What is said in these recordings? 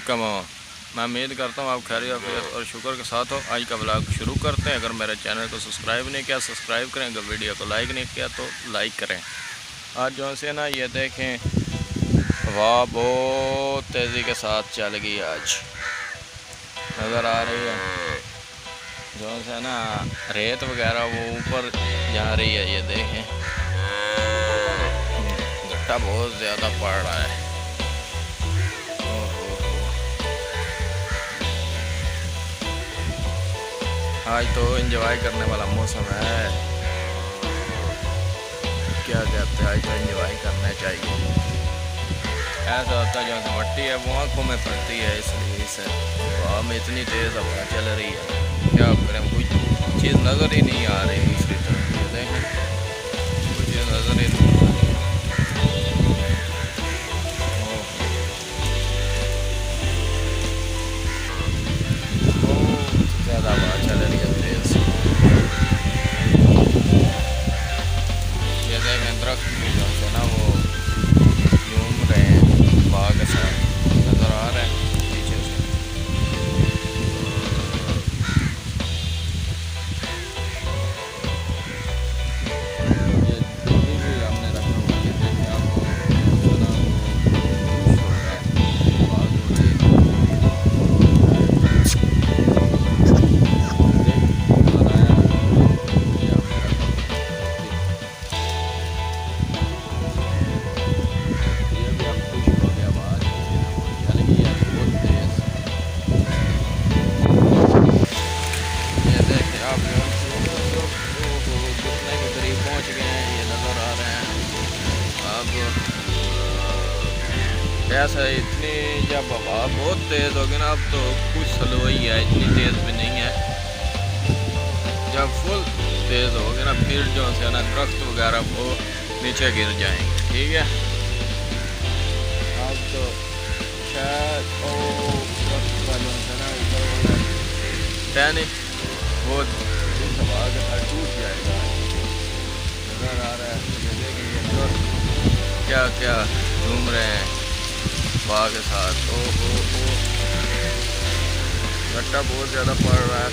Welcome हो। मैं उम्मीद करता हूँ आप खैरियत और शुक्र के साथ हो। आज का व्लॉग शुरू करते हैं। अगर मेरे चैनल को सब्सक्राइब नहीं किया सब्सक्राइब करें, अगर वीडियो को लाइक नहीं किया तो लाइक करें। आज जो से ना ये देखें हवा बहुत तेज़ी के साथ चल गई, आज नज़र आ रही है। जो से ना रेत वगैरह वो ऊपर जा रही है, ये देखें गट्टा बहुत ज़्यादा पड़ रहा है। आज तो एंजॉय करने वाला मौसम है, क्या कहते हैं, आज तो एंजॉय करना चाहिए। ऐसा होता है जो मट्टी है वो आँखों में पड़ती है, इसलिए इसे हवा में इतनी तेज़ हवा चल रही है, क्या करें, कोई चीज़ नज़र ही नहीं आ रही। दूसरी तरफ देखें कोई चीज़ नज़र ही नहीं आ रही। बहुत ज़्यादा हवा चल रही है तेज़। ये देखें दरख्त भी जो है ना वो घूम रहे हैं बाग के साथ, नज़र आ रहे हैं पीछे से। ये दूधी भी हमने रखा हुआ है, देखें आपको ना वो बाग हो रही है। ऐसा इतनी जब हवा बहुत तेज़ होगी ना, अब तो कुछ स्लो ही है, इतनी तेज़ भी नहीं है। जब फुल तेज़ होगी ना फिर जो है ना दरख्त वगैरह वो नीचे गिर जाएंगे, ठीक है। अब तो शायद दरख्त वालों से ना ऊपर वाला टहनी वो इस हवा के साथ टूट जाएगा, नज़र आ रहा है। देखिए क्या क्या घूम रहे हैं हवा के साथ। ओ गट्टा बहुत ज़्यादा पड़ रहा है,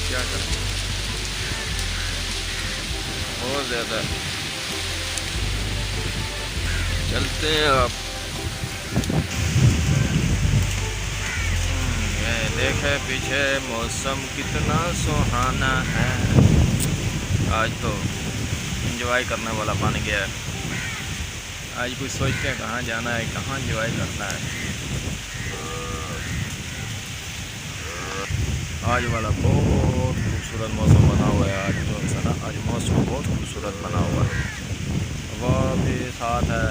क्या करें, बहुत ज़्यादा। चलते हैं आप। ये देखे पीछे मौसम कितना सुहाना है, आज तो एंजॉय करने वाला बन गया है। आज कुछ सोचते हैं कहाँ जाना है, कहाँ एंजॉय करना है। आज वाला बहुत खूबसूरत मौसम बना हुआ है, आज तो है ना, आज मौसम बहुत खूबसूरत बना हुआ है, हवा भी साथ है,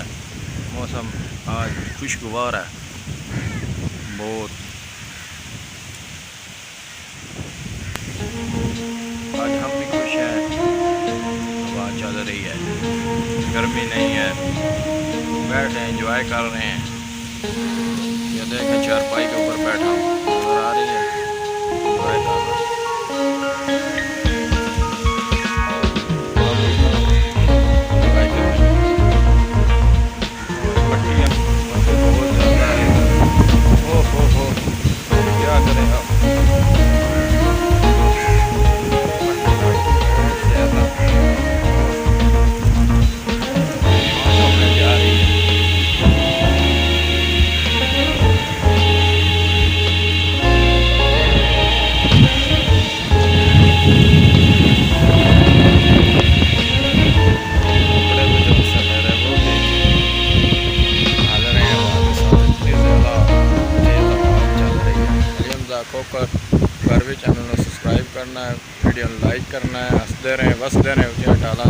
मौसम आज खुशगवार है बहुत। आज हम भी खुश हैं, हवा चल रही है, गर्मी नहीं है, बैठे एंजॉय कर रहे हैं। ये देखें चारपाई के ऊपर बैठा हूँ, नज़र आ रही है, एंजॉय कर रहा हूँ। क्या करें आप, कोकारवी चैनल को सब्सक्राइब करना है, वीडियो लाइक करना है, हंसते रहें बसते रहें, डाला